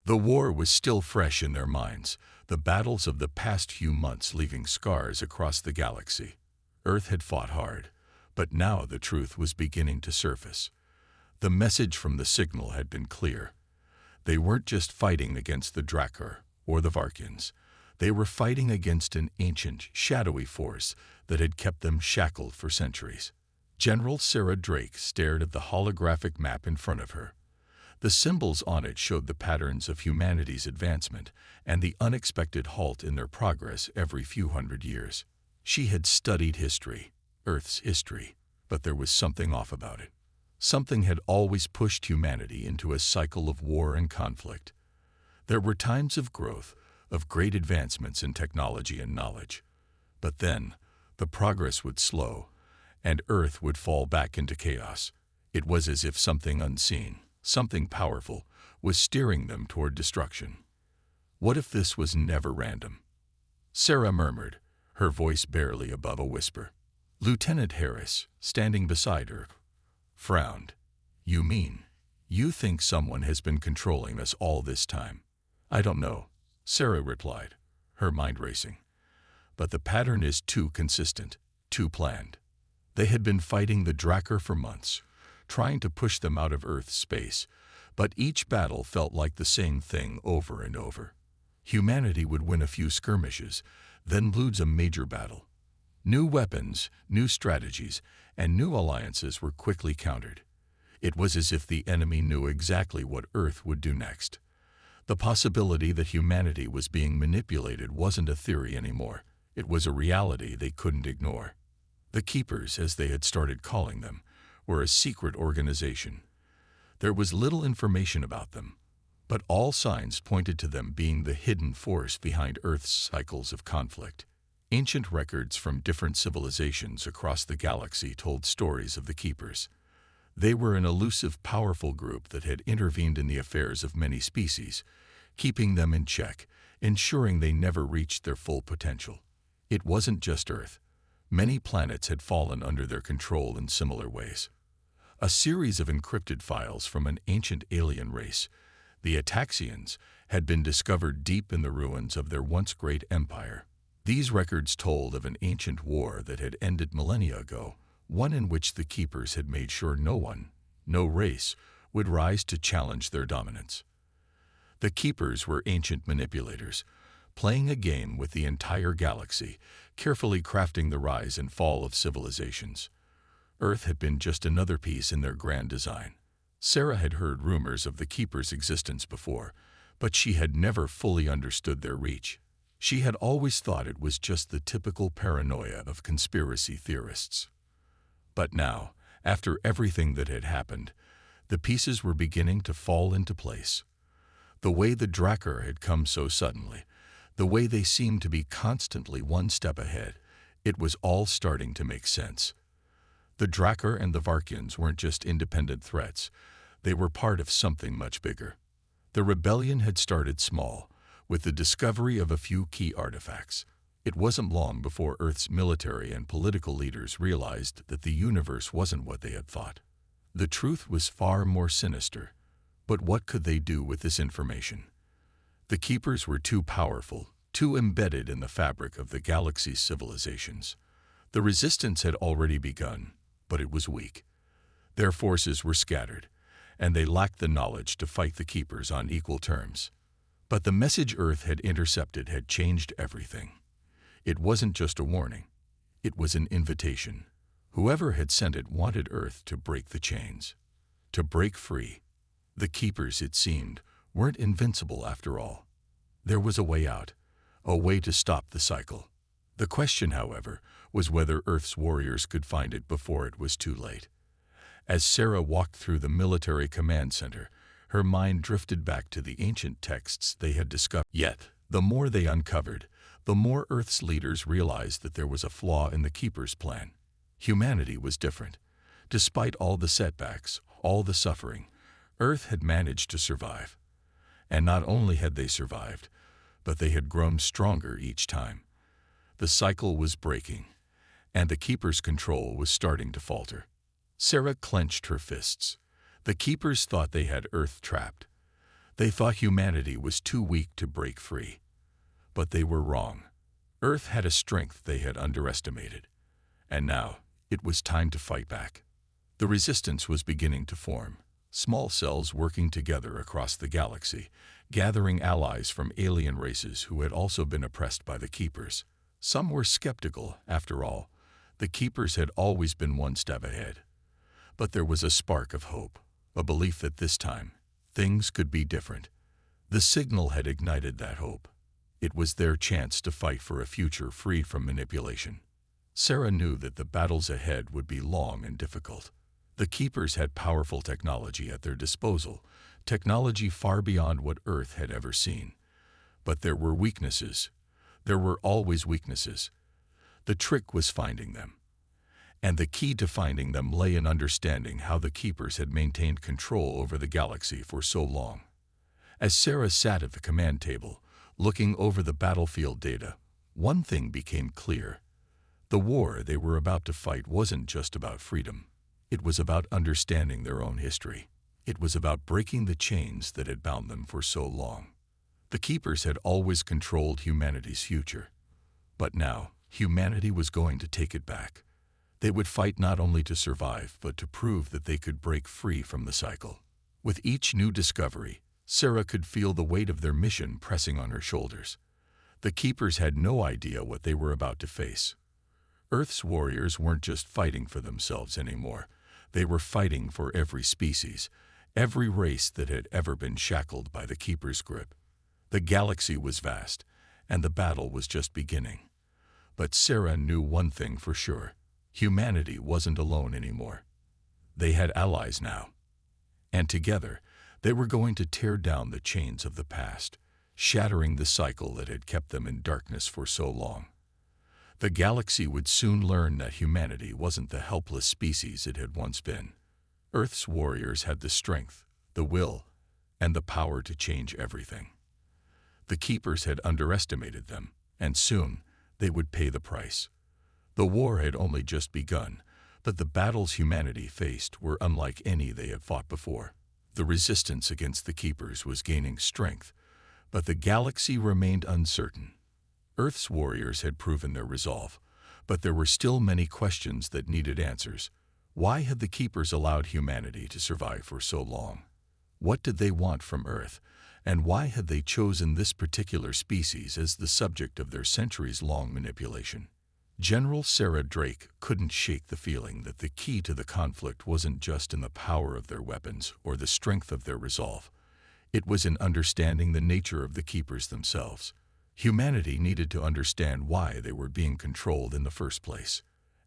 The war was still fresh in their minds, the battles of the past few months leaving scars across the galaxy. Earth had fought hard, but now the truth was beginning to surface. The message from the signal had been clear. They weren't just fighting against the Drakkar or the Varkians. They were fighting against an ancient, shadowy force that had kept them shackled for centuries. General Sarah Drake stared at the holographic map in front of her. The symbols on it showed the patterns of humanity's advancement and the unexpected halt in their progress every few hundred years. She had studied history, Earth's history, but there was something off about it. Something had always pushed humanity into a cycle of war and conflict. There were times of growth, of great advancements in technology and knowledge. But then, the progress would slow, and Earth would fall back into chaos. It was as if something unseen, something powerful, was steering them toward destruction. What if this was never random? Sarah murmured, her voice barely above a whisper. Lieutenant Harris, standing beside her, frowned. You mean, you think someone has been controlling us all this time? I don't know, Sarah replied, her mind racing. But the pattern is too consistent, too planned. They had been fighting the Drakkar for months, trying to push them out of Earth's space, but each battle felt like the same thing over and over. Humanity would win a few skirmishes, then lose a major battle. New weapons, new strategies, and new alliances were quickly countered. It was as if the enemy knew exactly what Earth would do next. The possibility that humanity was being manipulated wasn't a theory anymore. It was a reality they couldn't ignore. The Keepers, as they had started calling them, were a secret organization. There was little information about them, but all signs pointed to them being the hidden force behind Earth's cycles of conflict. Ancient records from different civilizations across the galaxy told stories of the Keepers. They were an elusive, powerful group that had intervened in the affairs of many species, keeping them in check, ensuring they never reached their full potential. It wasn't just Earth. Many planets had fallen under their control in similar ways. A series of encrypted files from an ancient alien race, the Ataxians, had been discovered deep in the ruins of their once great empire. These records told of an ancient war that had ended millennia ago, one in which the Keepers had made sure no one, no race, would rise to challenge their dominance. The Keepers were ancient manipulators, playing a game with the entire galaxy, carefully crafting the rise and fall of civilizations. Earth had been just another piece in their grand design. Sarah had heard rumors of the Keepers' existence before, but she had never fully understood their reach. She had always thought it was just the typical paranoia of conspiracy theorists. But now, after everything that had happened, the pieces were beginning to fall into place. The way the Drakkar had come so suddenly, the way they seemed to be constantly one step ahead, it was all starting to make sense. The Drakkar and the Varkians weren't just independent threats, they were part of something much bigger. The rebellion had started small, with the discovery of a few key artifacts. It wasn't long before Earth's military and political leaders realized that the universe wasn't what they had thought. The truth was far more sinister. But what could they do with this information? The Keepers were too powerful, too embedded in the fabric of the galaxy's civilizations. The resistance had already begun, but it was weak. Their forces were scattered, and they lacked the knowledge to fight the Keepers on equal terms. But the message Earth had intercepted had changed everything. It wasn't just a warning. It was an invitation. Whoever had sent it wanted Earth to break the chains, to break free. The Keepers, it seemed, weren't invincible after all. There was a way out, a way to stop the cycle. The question, however, was whether Earth's warriors could find it before it was too late. As Sarah walked through the military command center, her mind drifted back to the ancient texts they had discovered. Yet, the more they uncovered, the more Earth's leaders realized that there was a flaw in the Keepers' plan. Humanity was different. Despite all the setbacks, all the suffering, Earth had managed to survive. And not only had they survived, but they had grown stronger each time. The cycle was breaking, and the Keepers' control was starting to falter. Sarah clenched her fists. The Keepers thought they had Earth trapped. They thought humanity was too weak to break free. But they were wrong. Earth had a strength they had underestimated. And now, it was time to fight back. The resistance was beginning to form. Small cells working together across the galaxy, gathering allies from alien races who had also been oppressed by the Keepers. Some were skeptical, after all. The Keepers had always been one step ahead. But there was a spark of hope, a belief that this time, things could be different. The signal had ignited that hope. It was their chance to fight for a future free from manipulation. Sarah knew that the battles ahead would be long and difficult. The Keepers had powerful technology at their disposal, technology far beyond what Earth had ever seen. But there were weaknesses. There were always weaknesses. The trick was finding them. And the key to finding them lay in understanding how the Keepers had maintained control over the galaxy for so long. As Sarah sat at the command table, looking over the battlefield data, one thing became clear. The war they were about to fight wasn't just about freedom. It was about understanding their own history. It was about breaking the chains that had bound them for so long. The Keepers had always controlled humanity's future. But now, humanity was going to take it back. They would fight not only to survive, but to prove that they could break free from the cycle. With each new discovery, Sarah could feel the weight of their mission pressing on her shoulders. The Keepers had no idea what they were about to face. Earth's warriors weren't just fighting for themselves anymore. They were fighting for every species, every race that had ever been shackled by the Keepers' grip. The galaxy was vast, and the battle was just beginning. But Sarah knew one thing for sure. Humanity wasn't alone anymore. They had allies now. And together, they were going to tear down the chains of the past, shattering the cycle that had kept them in darkness for so long. The galaxy would soon learn that humanity wasn't the helpless species it had once been. Earth's warriors had the strength, the will, and the power to change everything. The Keepers had underestimated them, and soon they would pay the price. The war had only just begun, but the battles humanity faced were unlike any they had fought before. The resistance against the Keepers was gaining strength, but the galaxy remained uncertain. Earth's warriors had proven their resolve, but there were still many questions that needed answers. Why had the Keepers allowed humanity to survive for so long? What did they want from Earth, and why had they chosen this particular species as the subject of their centuries-long manipulation? General Sarah Drake couldn't shake the feeling that the key to the conflict wasn't just in the power of their weapons or the strength of their resolve. It was in understanding the nature of the Keepers themselves. Humanity needed to understand why they were being controlled in the first place.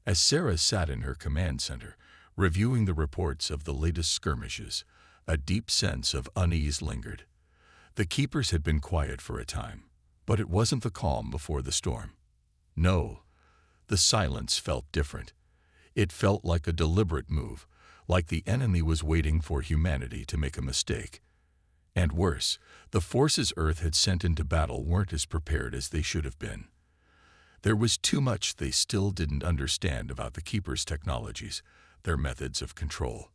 As Sarah sat in her command center, reviewing the reports of the latest skirmishes, a deep sense of unease lingered. The Keepers had been quiet for a time, but it wasn't the calm before the storm. No, the silence felt different. It felt like a deliberate move, like the enemy was waiting for humanity to make a mistake. And worse, the forces Earth had sent into battle weren't as prepared as they should have been. There was too much they still didn't understand about the Keepers' technologies, their methods of control.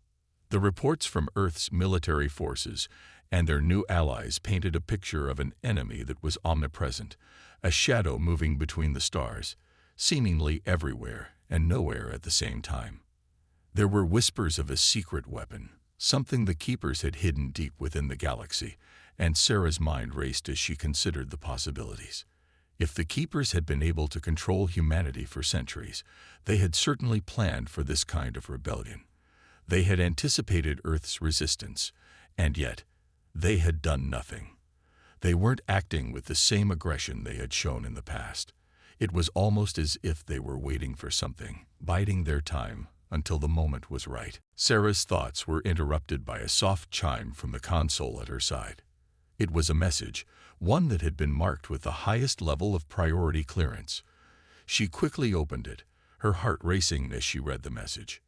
The reports from Earth's military forces and their new allies painted a picture of an enemy that was omnipresent, a shadow moving between the stars, seemingly everywhere and nowhere at the same time. There were whispers of a secret weapon, something the Keepers had hidden deep within the galaxy, and Sarah's mind raced as she considered the possibilities. If the Keepers had been able to control humanity for centuries, they had certainly planned for this kind of rebellion. They had anticipated Earth's resistance, and yet, they had done nothing. They weren't acting with the same aggression they had shown in the past. It was almost as if they were waiting for something, biding their time until the moment was right. Sarah's thoughts were interrupted by a soft chime from the console at her side. It was a message, one that had been marked with the highest level of priority clearance. She quickly opened it, her heart racing as she read the message.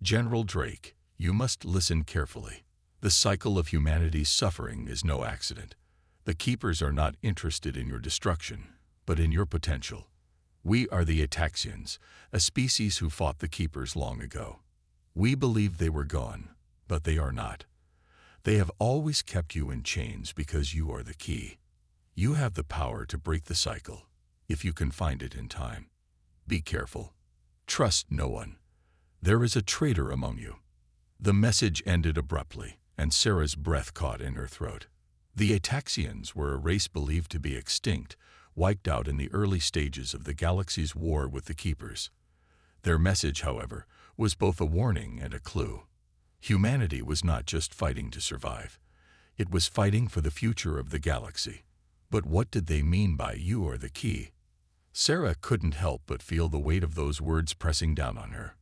General Drake, you must listen carefully. The cycle of humanity's suffering is no accident. The Keepers are not interested in your destruction, but in your potential. We are the Ataxians, a species who fought the Keepers long ago. We believed they were gone, but they are not. They have always kept you in chains because you are the key. You have the power to break the cycle, if you can find it in time. Be careful. Trust no one. There is a traitor among you." The message ended abruptly, and Sarah's breath caught in her throat. The Ataxians were a race believed to be extinct, wiped out in the early stages of the galaxy's war with the Keepers. Their message, however, was both a warning and a clue. Humanity was not just fighting to survive. It was fighting for the future of the galaxy. But what did they mean by "you are the key"? Sarah couldn't help but feel the weight of those words pressing down on her.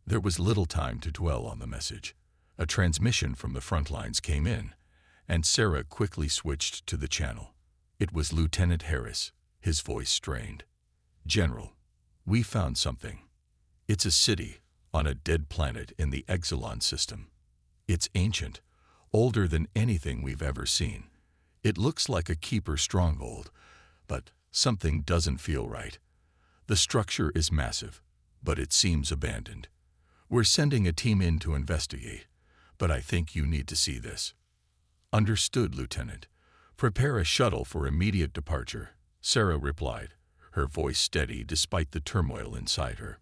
There was little time to dwell on the message. A transmission from the front lines came in, and Sarah quickly switched to the channel. It was Lieutenant Harris, his voice strained. "General, we found something. It's a city on a dead planet in the Exelon system. It's ancient, older than anything we've ever seen. It looks like a Keeper stronghold, but something doesn't feel right. The structure is massive, but it seems abandoned. We're sending a team in to investigate, but I think you need to see this." "Understood, Lieutenant. Prepare a shuttle for immediate departure," Sarah replied, her voice steady despite the turmoil inside her.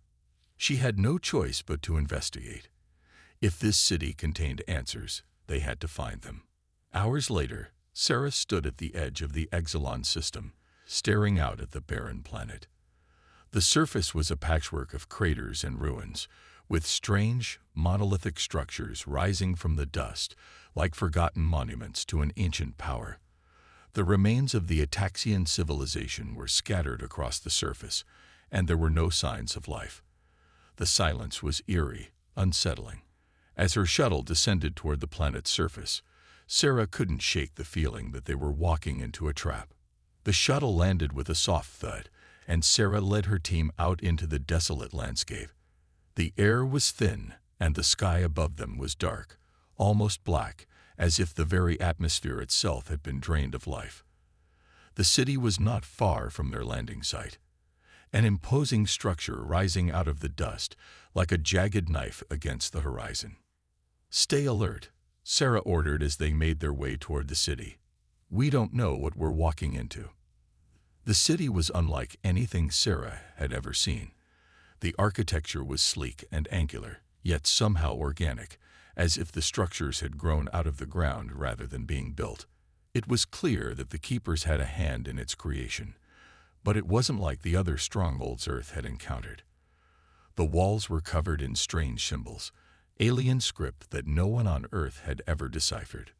She had no choice but to investigate. If this city contained answers, they had to find them. Hours later, Sarah stood at the edge of the Exelon system, staring out at the barren planet. The surface was a patchwork of craters and ruins, with strange, monolithic structures rising from the dust, like forgotten monuments to an ancient power. The remains of the Ataxian civilization were scattered across the surface, and there were no signs of life. The silence was eerie, unsettling. As her shuttle descended toward the planet's surface, Sarah couldn't shake the feeling that they were walking into a trap. The shuttle landed with a soft thud, and Sarah led her team out into the desolate landscape. The air was thin, and the sky above them was dark, almost black, as if the very atmosphere itself had been drained of life. The city was not far from their landing site, an imposing structure rising out of the dust like a jagged knife against the horizon. "Stay alert," Sarah ordered as they made their way toward the city. "We don't know what we're walking into." The city was unlike anything Sarah had ever seen. The architecture was sleek and angular, yet somehow organic, as if the structures had grown out of the ground rather than being built. It was clear that the Keepers had a hand in its creation, but it wasn't like the other strongholds Earth had encountered. The walls were covered in strange symbols, alien script that no one on Earth had ever deciphered.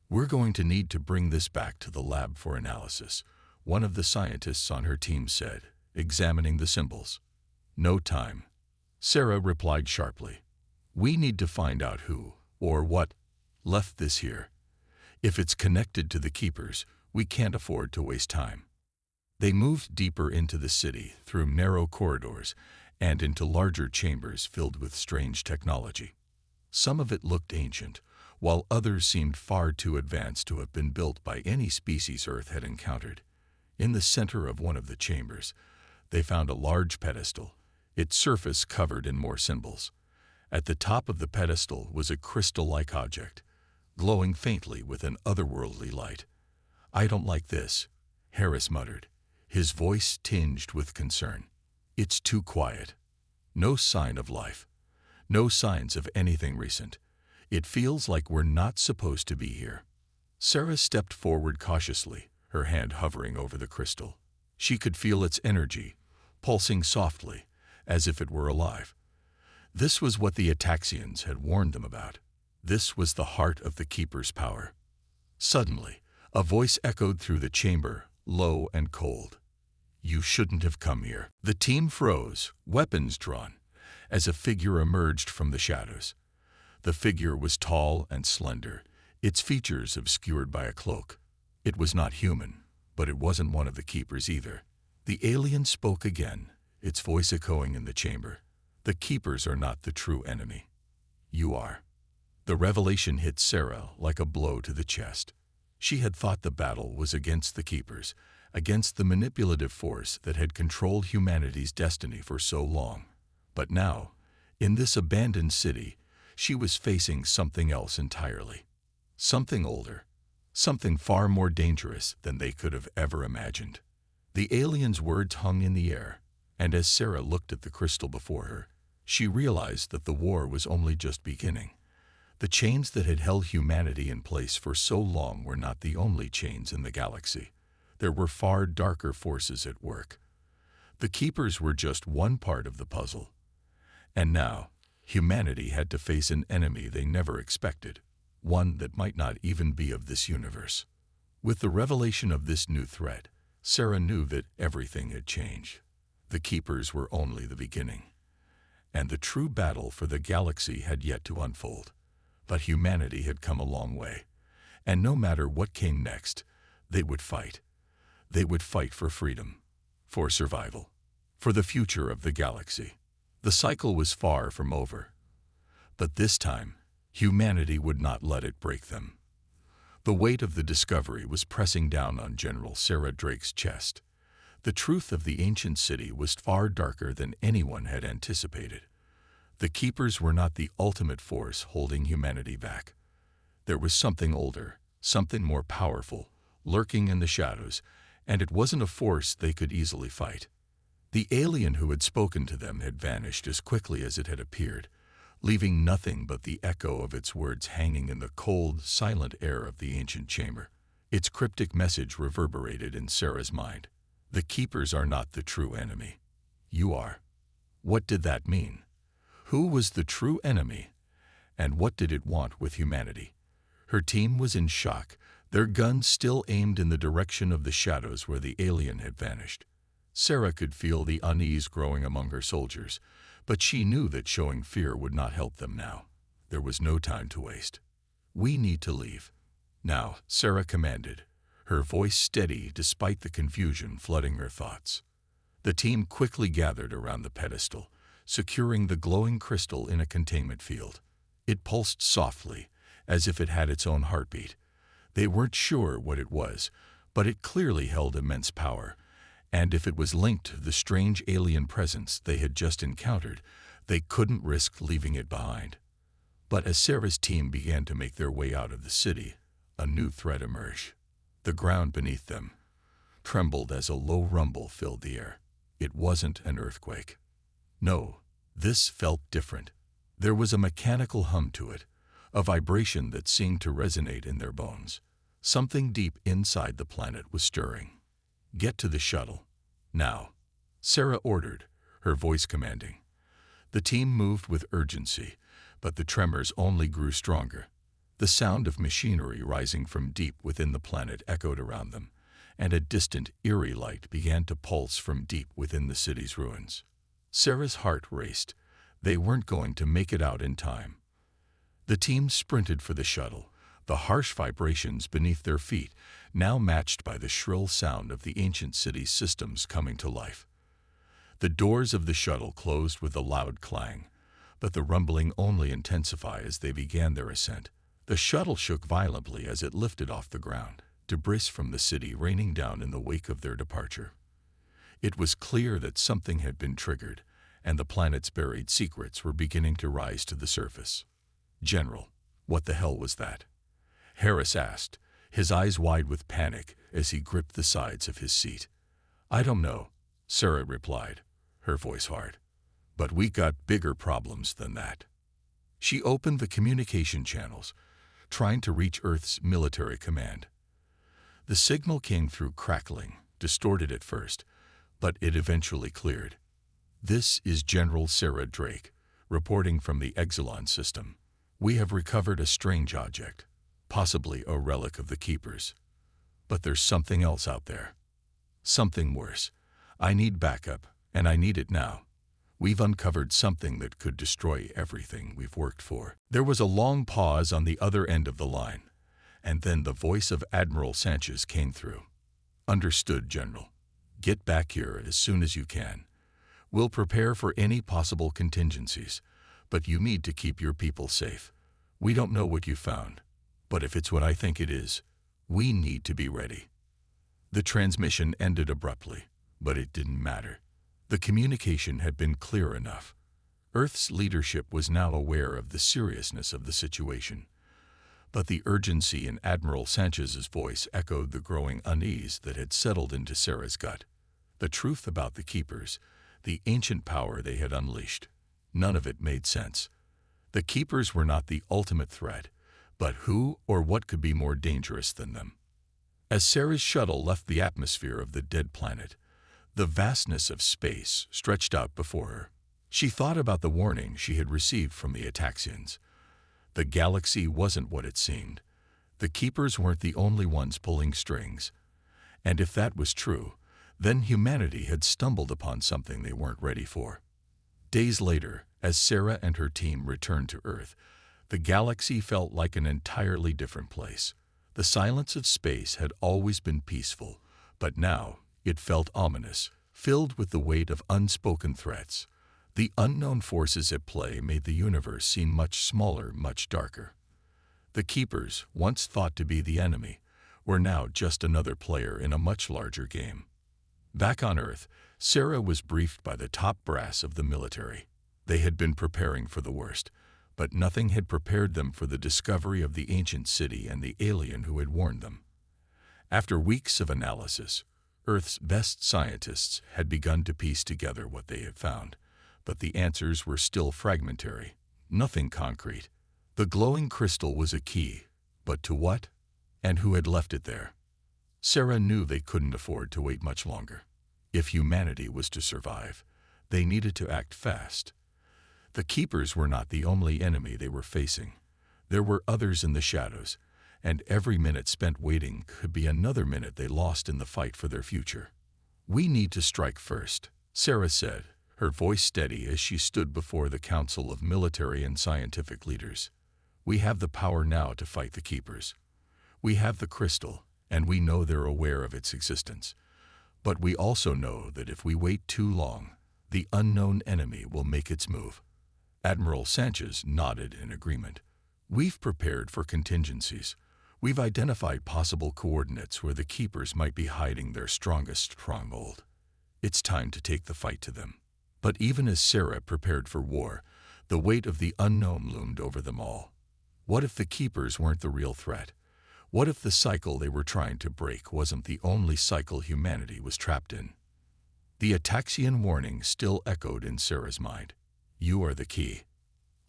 "We're going to need to bring this back to the lab for analysis," one of the scientists on her team said, examining the symbols. "No time," Sarah replied sharply. "We need to find out who, or what, left this here. If it's connected to the Keepers, we can't afford to waste time." They moved deeper into the city, through narrow corridors, and into larger chambers filled with strange technology. Some of it looked ancient, while others seemed far too advanced to have been built by any species Earth had encountered. In the center of one of the chambers, they found a large pedestal, its surface covered in more symbols. At the top of the pedestal was a crystal-like object, glowing faintly with an otherworldly light. "I don't like this," Harris muttered, his voice tinged with concern. "It's too quiet. No sign of life. No signs of anything recent. It feels like we're not supposed to be here." Sarah stepped forward cautiously, her hand hovering over the crystal. She could feel its energy, pulsing softly, as if it were alive. This was what the Ataxians had warned them about. This was the heart of the Keeper's power. Suddenly, a voice echoed through the chamber, low and cold. "You shouldn't have come here." The team froze, weapons drawn, as a figure emerged from the shadows. The figure was tall and slender, its features obscured by a cloak. It was not human, but it wasn't one of the Keepers either. The alien spoke again, its voice echoing in the chamber. "The Keepers are not the true enemy. You are." The revelation hit Sarah like a blow to the chest. She had thought the battle was against the Keepers, against the manipulative force that had controlled humanity's destiny for so long. But now, in this abandoned city, she was facing something else entirely. Something older. Something far more dangerous than they could have ever imagined. The alien's words hung in the air, and as Sarah looked at the crystal before her, she realized that the war was only just beginning. The chains that had held humanity in place for so long were not the only chains in the galaxy. There were far darker forces at work. The Keepers were just one part of the puzzle. And now, humanity had to face an enemy they never expected, one that might not even be of this universe. With the revelation of this new threat, Sarah knew that everything had changed. The Keepers were only the beginning, and the true battle for the galaxy had yet to unfold. But humanity had come a long way, and no matter what came next, they would fight. They would fight for freedom, for survival, for the future of the galaxy. The cycle was far from over, but this time, humanity would not let it break them. The weight of the discovery was pressing down on General Sarah Drake's chest. The truth of the ancient city was far darker than anyone had anticipated. The Keepers were not the ultimate force holding humanity back. There was something older, something more powerful, lurking in the shadows, and it wasn't a force they could easily fight. The alien who had spoken to them had vanished as quickly as it had appeared, leaving nothing but the echo of its words hanging in the cold, silent air of the ancient chamber. Its cryptic message reverberated in Sarah's mind. The Keepers are not the true enemy. You are. What did that mean? Who was the true enemy? And what did it want with humanity? Her team was in shock, their guns still aimed in the direction of the shadows where the alien had vanished. Sarah could feel the unease growing among her soldiers, but she knew that showing fear would not help them now. There was no time to waste. We need to leave. Now, Sarah commanded, her voice steady despite the confusion flooding her thoughts. The team quickly gathered around the pedestal, securing the glowing crystal in a containment field. It pulsed softly, as if it had its own heartbeat. They weren't sure what it was, but it clearly held immense power, and if it was linked to the strange alien presence they had just encountered, they couldn't risk leaving it behind. But as Sarah's team began to make their way out of the city, a new threat emerged. The ground beneath them trembled as a low rumble filled the air. It wasn't an earthquake. No, this felt different. There was a mechanical hum to it, a vibration that seemed to resonate in their bones. Something deep inside the planet was stirring. Get to the shuttle. Now, Sarah ordered, her voice commanding. The team moved with urgency, but the tremors only grew stronger. The sound of machinery rising from deep within the planet echoed around them, and a distant, eerie light began to pulse from deep within the city's ruins. Sarah's heart raced. They weren't going to make it out in time. The team sprinted for the shuttle, the harsh vibrations beneath their feet now matched by the shrill sound of the ancient city's systems coming to life. The doors of the shuttle closed with a loud clang, but the rumbling only intensified as they began their ascent. The shuttle shook violently as it lifted off the ground, debris from the city raining down in the wake of their departure. It was clear that something had been triggered, and the planet's buried secrets were beginning to rise to the surface. "General, what the hell was that?" Harris asked, his eyes wide with panic as he gripped the sides of his seat. "I don't know," Sarah replied, her voice hard. "But we got bigger problems than that." She opened the communication channels, trying to reach Earth's military command. The signal came through crackling, distorted at first, but it eventually cleared. "This is General Sarah Drake, reporting from the Exelon system. We have recovered a strange object, possibly a relic of the Keepers. But there's something else out there. Something worse. I need backup, and I need it now. We've uncovered something that could destroy everything we've worked for." There was a long pause on the other end of the line, and then the voice of Admiral Sanchez came through. "Understood, General. Get back here as soon as you can. We'll prepare for any possible contingencies, but you need to keep your people safe. We don't know what you found, but if it's what I think it is, we need to be ready." The transmission ended abruptly, but it didn't matter. The communication had been clear enough. Earth's leadership was now aware of the seriousness of the situation. But the urgency in Admiral Sanchez's voice echoed the growing unease that had settled into Sarah's gut. The truth about the Keepers, the ancient power they had unleashed, none of it made sense. The Keepers were not the ultimate threat, but who or what could be more dangerous than them? As Sarah's shuttle left the atmosphere of the dead planet, the vastness of space stretched out before her. She thought about the warning she had received from the Ataxians. The galaxy wasn't what it seemed. The Keepers weren't the only ones pulling strings. And if that was true, then humanity had stumbled upon something they weren't ready for. Days later, as Sarah and her team returned to Earth, the galaxy felt like an entirely different place. The silence of space had always been peaceful, but now it felt ominous, filled with the weight of unspoken threats. The unknown forces at play made the universe seem much smaller, much darker. The Keepers, once thought to be the enemy, were now just another player in a much larger game. Back on Earth, Sarah was briefed by the top brass of the military. They had been preparing for the worst, but nothing had prepared them for the discovery of the ancient city and the alien who had warned them. After weeks of analysis, Earth's best scientists had begun to piece together what they had found, but the answers were still fragmentary, nothing concrete. The glowing crystal was a key, but to what? And who had left it there? Sarah knew they couldn't afford to wait much longer. If humanity was to survive, they needed to act fast. The Keepers were not the only enemy they were facing. There were others in the shadows, and every minute spent waiting could be another minute they lost in the fight for their future. "We need to strike first," Sarah said, her voice steady as she stood before the council of military and scientific leaders. "We have the power now to fight the Keepers. We have the crystal, and we know they're aware of its existence. But we also know that if we wait too long, the unknown enemy will make its move." Admiral Sanchez nodded in agreement. "We've prepared for contingencies. We've identified possible coordinates where the Keepers might be hiding their strongest stronghold. It's time to take the fight to them." But even as Sarah prepared for war, the weight of the unknown loomed over them all. What if the Keepers weren't the real threat? What if the cycle they were trying to break wasn't the only cycle humanity was trapped in? The Ataxian warning still echoed in Sarah's mind. "You are the key."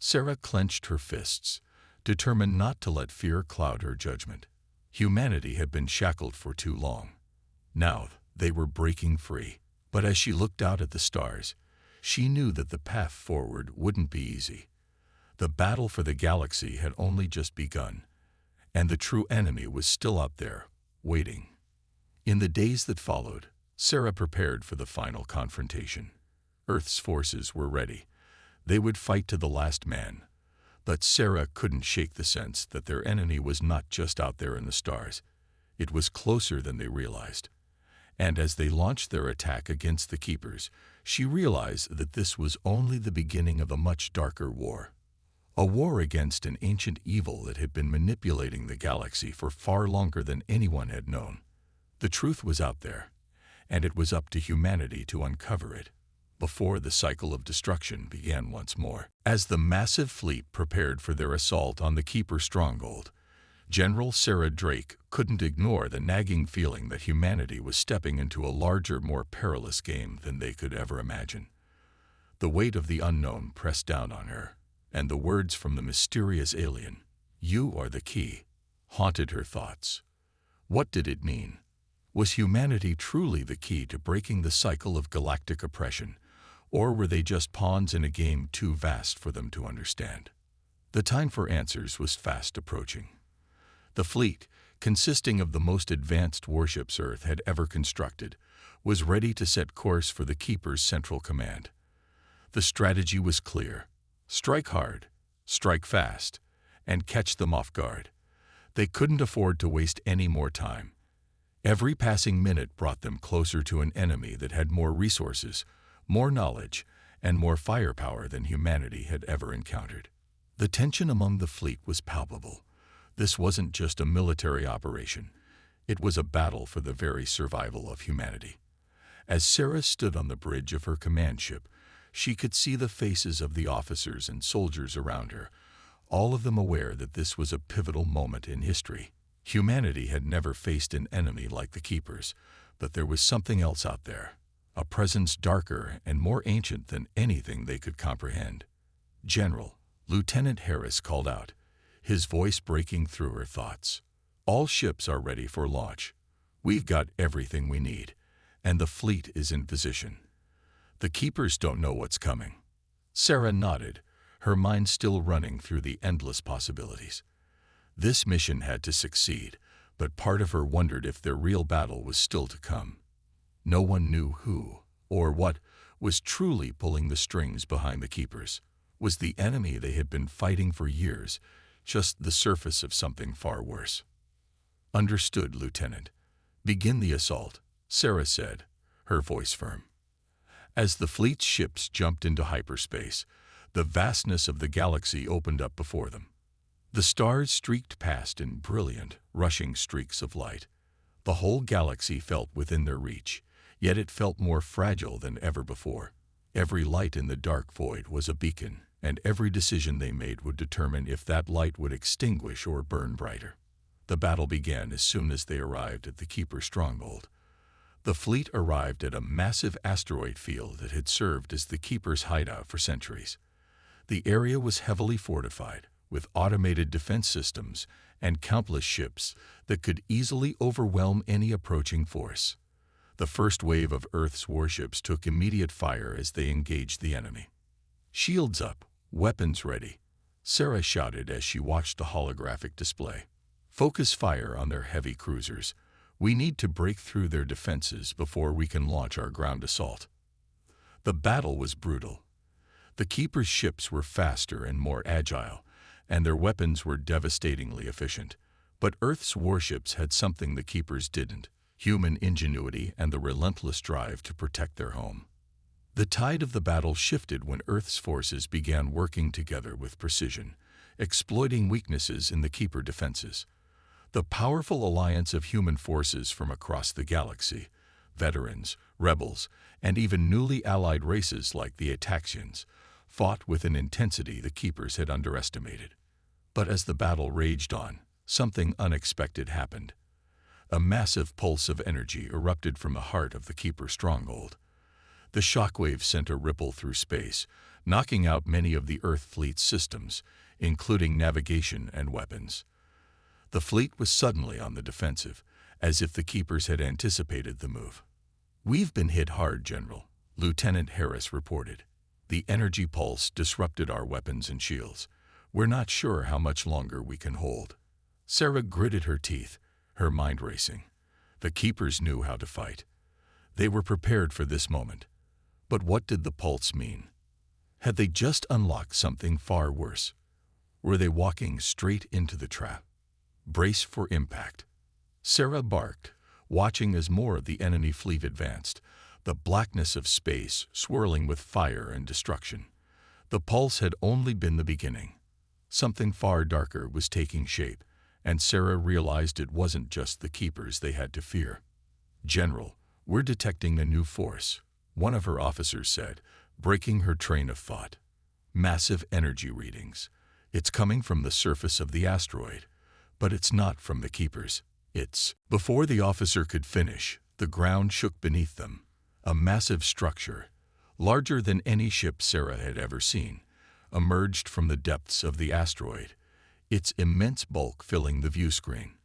Sarah clenched her fists, determined not to let fear cloud her judgment. Humanity had been shackled for too long. Now they were breaking free. But as she looked out at the stars, she knew that the path forward wouldn't be easy. The battle for the galaxy had only just begun, and the true enemy was still out there, waiting. In the days that followed, Sarah prepared for the final confrontation. Earth's forces were ready. They would fight to the last man. But Sarah couldn't shake the sense that their enemy was not just out there in the stars. It was closer than they realized. And as they launched their attack against the Keepers, she realized that this was only the beginning of a much darker war. A war against an ancient evil that had been manipulating the galaxy for far longer than anyone had known. The truth was out there, and it was up to humanity to uncover it before the cycle of destruction began once more. As the massive fleet prepared for their assault on the Keeper stronghold, General Sarah Drake couldn't ignore the nagging feeling that humanity was stepping into a larger, more perilous game than they could ever imagine. The weight of the unknown pressed down on her, and the words from the mysterious alien, "You are the key," haunted her thoughts. What did it mean? Was humanity truly the key to breaking the cycle of galactic oppression, or were they just pawns in a game too vast for them to understand? The time for answers was fast approaching. The fleet, consisting of the most advanced warships Earth had ever constructed, was ready to set course for the Keeper's central command. The strategy was clear: strike hard, strike fast, and catch them off guard. They couldn't afford to waste any more time. Every passing minute brought them closer to an enemy that had more resources, more knowledge, and more firepower than humanity had ever encountered. The tension among the fleet was palpable. This wasn't just a military operation. It was a battle for the very survival of humanity. As Sarah stood on the bridge of her command ship, she could see the faces of the officers and soldiers around her, all of them aware that this was a pivotal moment in history. Humanity had never faced an enemy like the Keepers, but there was something else out there, a presence darker and more ancient than anything they could comprehend. "General," Lieutenant Harris called out, his voice breaking through her thoughts. "All ships are ready for launch. We've got everything we need, and the fleet is in position. The Keepers don't know what's coming." Sarah nodded, her mind still running through the endless possibilities. This mission had to succeed, but part of her wondered if their real battle was still to come. No one knew who, or what, was truly pulling the strings behind the Keepers. Was the enemy they had been fighting for years just the surface of something far worse? "Understood, Lieutenant. Begin the assault," Sarah said, her voice firm. As the fleet's ships jumped into hyperspace, the vastness of the galaxy opened up before them. The stars streaked past in brilliant, rushing streaks of light. The whole galaxy felt within their reach, yet it felt more fragile than ever before. Every light in the dark void was a beacon, and every decision they made would determine if that light would extinguish or burn brighter. The battle began as soon as they arrived at the Keeper stronghold. The fleet arrived at a massive asteroid field that had served as the Keeper's hideout for centuries. The area was heavily fortified, with automated defense systems and countless ships that could easily overwhelm any approaching force. The first wave of Earth's warships took immediate fire as they engaged the enemy. "Shields up, weapons ready," Sarah shouted as she watched the holographic display. "Focus fire on their heavy cruisers. We need to break through their defenses before we can launch our ground assault." The battle was brutal. The Keeper's ships were faster and more agile, and their weapons were devastatingly efficient. But Earth's warships had something the Keepers didn't: human ingenuity and the relentless drive to protect their home. The tide of the battle shifted when Earth's forces began working together with precision, exploiting weaknesses in the Keeper defenses. The powerful alliance of human forces from across the galaxy, veterans, rebels, and even newly allied races like the Ataxians, fought with an intensity the Keepers had underestimated. But as the battle raged on, something unexpected happened. A massive pulse of energy erupted from the heart of the Keeper stronghold. The shockwave sent a ripple through space, knocking out many of the Earth fleet's systems, including navigation and weapons. The fleet was suddenly on the defensive, as if the Keepers had anticipated the move. "We've been hit hard, General," Lieutenant Harris reported. "The energy pulse disrupted our weapons and shields. We're not sure how much longer we can hold." Sarah gritted her teeth, her mind racing. The Keepers knew how to fight. They were prepared for this moment. But what did the pulse mean? Had they just unlocked something far worse? Were they walking straight into the trap? "Brace for impact," Sarah barked, watching as more of the enemy fleet advanced, the blackness of space swirling with fire and destruction. The pulse had only been the beginning. Something far darker was taking shape, and Sarah realized it wasn't just the Keepers they had to fear. "General, we're detecting a new force," one of her officers said, breaking her train of thought. "Massive energy readings. It's coming from the surface of the asteroid. But it's not from the Keepers. It's..." Before the officer could finish, the ground shook beneath them. A massive structure, larger than any ship Sarah had ever seen, emerged from the depths of the asteroid, its immense bulk filling the view screen.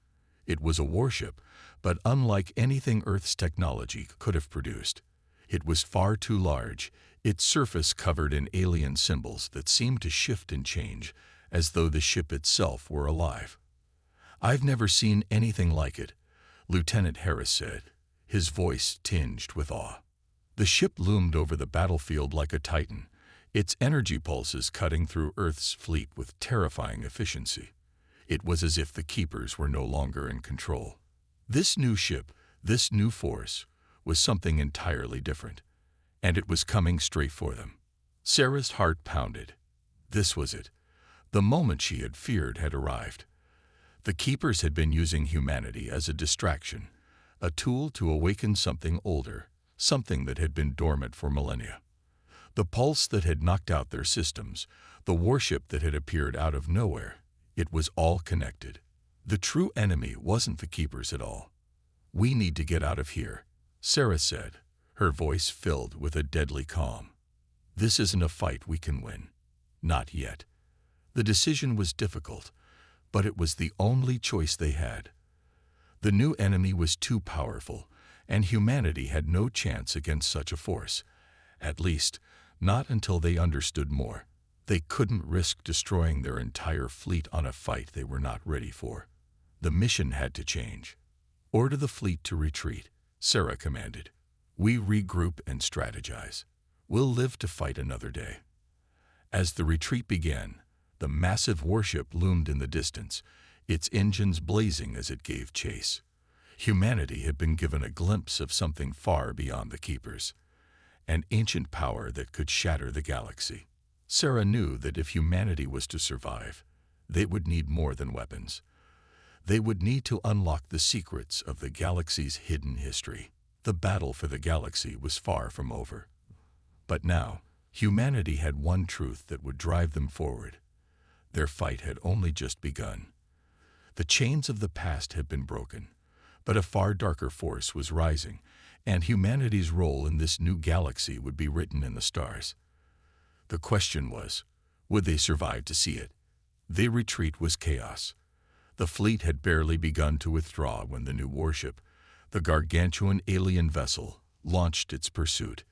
It was a warship, but unlike anything Earth's technology could have produced. It was far too large, its surface covered in alien symbols that seemed to shift and change, as though the ship itself were alive. "I've never seen anything like it," Lieutenant Harris said, his voice tinged with awe. The ship loomed over the battlefield like a titan, its energy pulses cutting through Earth's fleet with terrifying efficiency. It was as if the Keepers were no longer in control. This new ship, this new force, was something entirely different, and it was coming straight for them. Sarah's heart pounded. This was it. The moment she had feared had arrived. The Keepers had been using humanity as a distraction, a tool to awaken something older, something that had been dormant for millennia. The pulse that had knocked out their systems, the warship that had appeared out of nowhere, it was all connected. The true enemy wasn't the Keepers at all. "We need to get out of here," Sarah said, her voice filled with a deadly calm. "This isn't a fight we can win. Not yet." The decision was difficult, but it was the only choice they had. The new enemy was too powerful, and humanity had no chance against such a force. At least, not until they understood more. They couldn't risk destroying their entire fleet on a fight they were not ready for. The mission had to change. "Order the fleet to retreat," Sarah commanded. "We regroup and strategize. We'll live to fight another day." As the retreat began, the massive warship loomed in the distance, its engines blazing as it gave chase. Humanity had been given a glimpse of something far beyond the Keepers, an ancient power that could shatter the galaxy. Sarah knew that if humanity was to survive, they would need more than weapons. They would need to unlock the secrets of the galaxy's hidden history. The battle for the galaxy was far from over. But now, humanity had one truth that would drive them forward. Their fight had only just begun. The chains of the past had been broken, but a far darker force was rising, and humanity's role in this new galaxy would be written in the stars. The question was, would they survive to see it? Their retreat was chaos. The fleet had barely begun to withdraw when the new warship, the gargantuan alien vessel, launched its pursuit.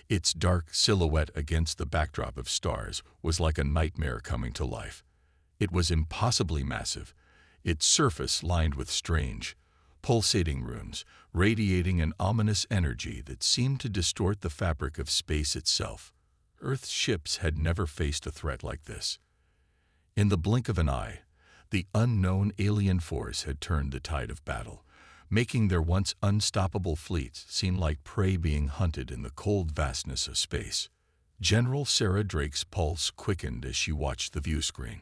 Its dark silhouette against the backdrop of stars was like a nightmare coming to life. It was impossibly massive, its surface lined with strange, pulsating runes, radiating an ominous energy that seemed to distort the fabric of space itself. Earth's ships had never faced a threat like this. In the blink of an eye, the unknown alien force had turned the tide of battle, making their once unstoppable fleets seem like prey being hunted in the cold vastness of space. General Sarah Drake's pulse quickened as she watched the view screen.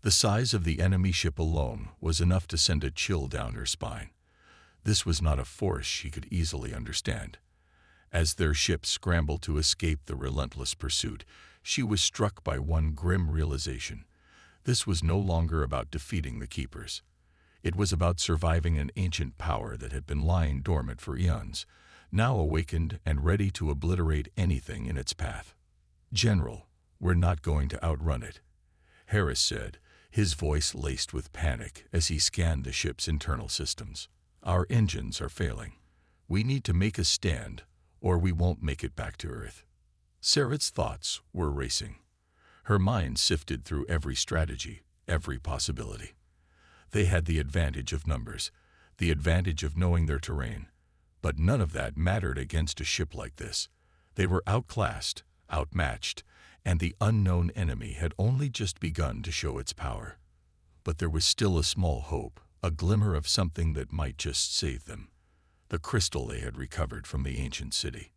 The size of the enemy ship alone was enough to send a chill down her spine. This was not a force she could easily understand. As their ship scrambled to escape the relentless pursuit, she was struck by one grim realization. This was no longer about defeating the Keepers. It was about surviving an ancient power that had been lying dormant for eons, now awakened and ready to obliterate anything in its path. "General, we're not going to outrun it," Harris said, his voice laced with panic as he scanned the ship's internal systems. "Our engines are failing. We need to make a stand, or we won't make it back to Earth." Sarah's thoughts were racing. Her mind sifted through every strategy, every possibility. They had the advantage of numbers, the advantage of knowing their terrain, but none of that mattered against a ship like this. They were outclassed, outmatched, and the unknown enemy had only just begun to show its power. But there was still a small hope, a glimmer of something that might just save them. The crystal they had recovered from the ancient city.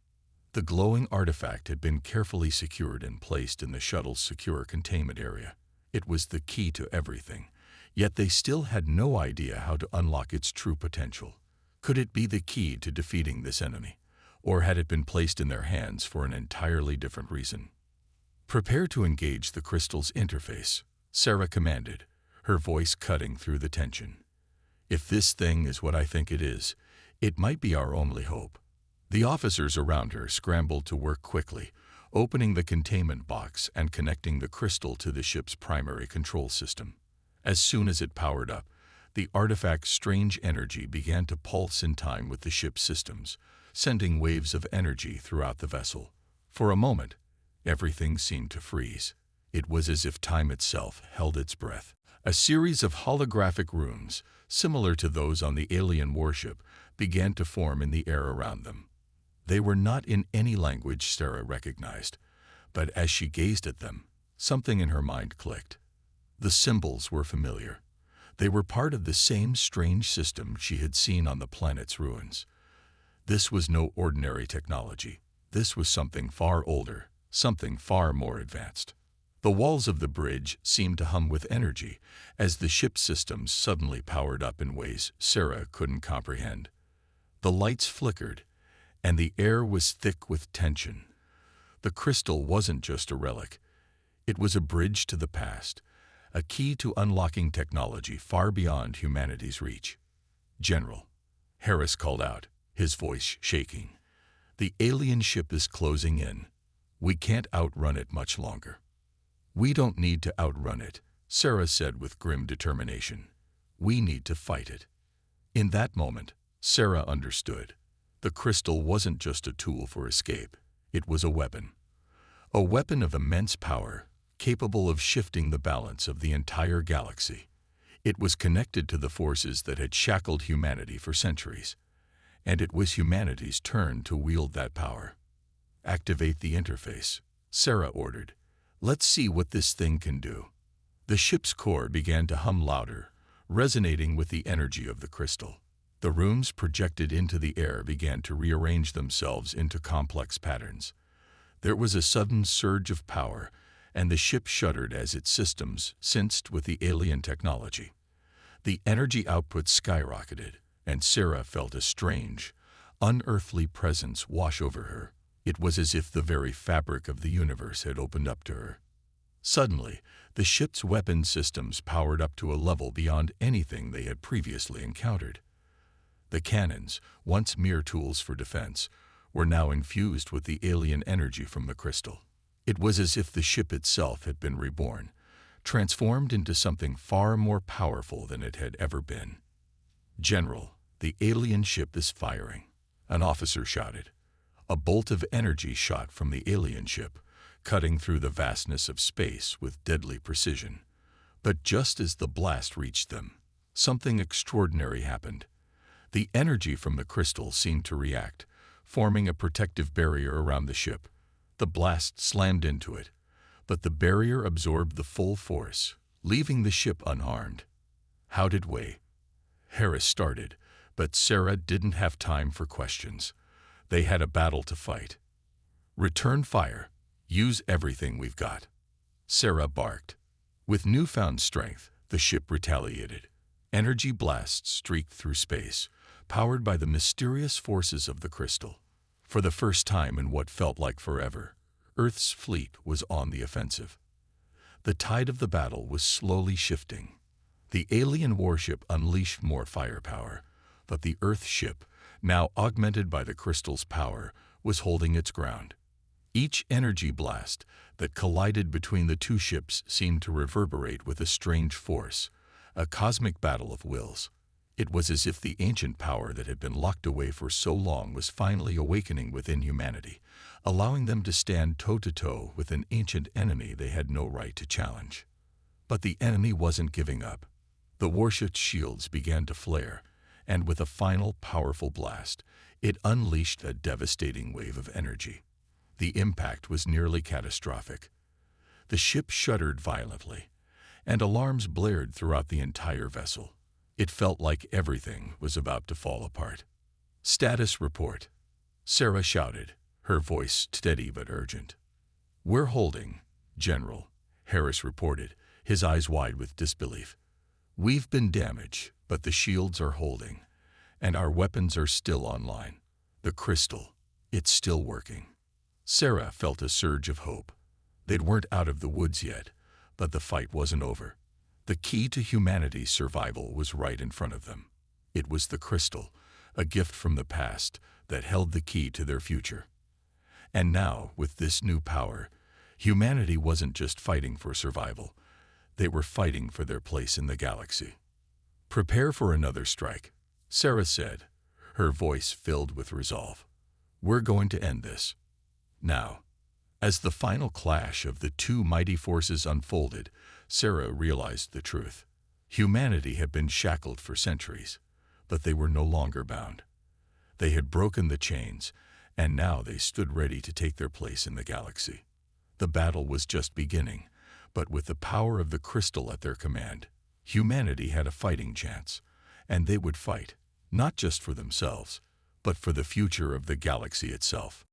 The glowing artifact had been carefully secured and placed in the shuttle's secure containment area. It was the key to everything, yet they still had no idea how to unlock its true potential. Could it be the key to defeating this enemy, or had it been placed in their hands for an entirely different reason? "Prepare to engage the crystal's interface," Sarah commanded, her voice cutting through the tension. "If this thing is what I think it is, it might be our only hope." The officers around her scrambled to work quickly, opening the containment box and connecting the crystal to the ship's primary control system. As soon as it powered up, the artifact's strange energy began to pulse in time with the ship's systems, sending waves of energy throughout the vessel. For a moment, everything seemed to freeze. It was as if time itself held its breath. A series of holographic runes, similar to those on the alien warship, began to form in the air around them. They were not in any language Sarah recognized, but as she gazed at them, something in her mind clicked. The symbols were familiar. They were part of the same strange system she had seen on the planet's ruins. This was no ordinary technology. This was something far older, something far more advanced. The walls of the bridge seemed to hum with energy as the ship's systems suddenly powered up in ways Sarah couldn't comprehend. The lights flickered, and the air was thick with tension. The crystal wasn't just a relic. It was a bridge to the past, a key to unlocking technology far beyond humanity's reach. "General," Harris called out, his voice shaking, "the alien ship is closing in. We can't outrun it much longer." "We don't need to outrun it," Sarah said with grim determination. "We need to fight it." In that moment, Sarah understood. The crystal wasn't just a tool for escape. It was a weapon. A weapon of immense power, capable of shifting the balance of the entire galaxy. It was connected to the forces that had shackled humanity for centuries. And it was humanity's turn to wield that power. "Activate the interface," Sarah ordered. "Let's see what this thing can do." The ship's core began to hum louder, resonating with the energy of the crystal. The runes projected into the air began to rearrange themselves into complex patterns. There was a sudden surge of power, and the ship shuddered as its systems synced with the alien technology. The energy output skyrocketed, and Sarah felt a strange, unearthly presence wash over her. It was as if the very fabric of the universe had opened up to her. Suddenly, the ship's weapon systems powered up to a level beyond anything they had previously encountered. The cannons, once mere tools for defense, were now infused with the alien energy from the crystal. It was as if the ship itself had been reborn, transformed into something far more powerful than it had ever been. "General, the alien ship is firing," an officer shouted. A bolt of energy shot from the alien ship, cutting through the vastness of space with deadly precision. But just as the blast reached them, something extraordinary happened. The energy from the crystal seemed to react, forming a protective barrier around the ship. The blast slammed into it, but the barrier absorbed the full force, leaving the ship unharmed. "How did we?" Harris started, but Sarah didn't have time for questions. They had a battle to fight. "Return fire. Use everything we've got," Sarah barked. With newfound strength, the ship retaliated. Energy blasts streaked through space, powered by the mysterious forces of the crystal. For the first time in what felt like forever, Earth's fleet was on the offensive. The tide of the battle was slowly shifting. The alien warship unleashed more firepower, but the Earth ship, now augmented by the crystal's power, was holding its ground. Each energy blast that collided between the two ships seemed to reverberate with a strange force, a cosmic battle of wills. It was as if the ancient power that had been locked away for so long was finally awakening within humanity, allowing them to stand toe-to-toe with an ancient enemy they had no right to challenge. But the enemy wasn't giving up. The warship's shields began to flare, and with a final powerful blast, it unleashed a devastating wave of energy. The impact was nearly catastrophic. The ship shuddered violently, and alarms blared throughout the entire vessel. It felt like everything was about to fall apart. "Status report," Sarah shouted, her voice steady but urgent. "We're holding, General," Harris reported, his eyes wide with disbelief. "We've been damaged, but the shields are holding, and our weapons are still online. The crystal, it's still working." Sarah felt a surge of hope. They weren't out of the woods yet, but the fight wasn't over. The key to humanity's survival was right in front of them. It was the crystal, a gift from the past that held the key to their future. And now, with this new power, humanity wasn't just fighting for survival. They were fighting for their place in the galaxy. "Prepare for another strike," Sarah said, her voice filled with resolve. "We're going to end this." Now, as the final clash of the two mighty forces unfolded, Sarah realized the truth. Humanity had been shackled for centuries, but they were no longer bound. They had broken the chains, and now they stood ready to take their place in the galaxy. The battle was just beginning, but with the power of the crystal at their command, humanity had a fighting chance, and they would fight, not just for themselves, but for the future of the galaxy itself.